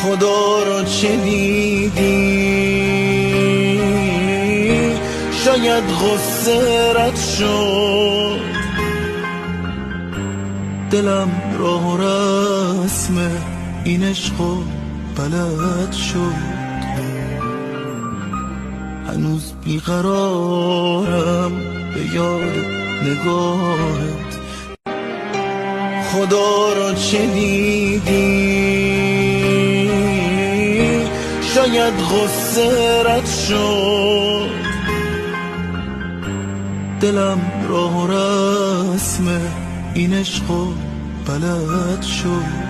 خدا را چه دیدی؟ شاید غصه رد شد، دلم راه و رسم این عشقو بلد شد. هنوز بیقرارم به یاد نگاهت. خدا را چه دیدی؟ شاید غصه رد شد، دلم راه و رسم این عشقو بلد شد.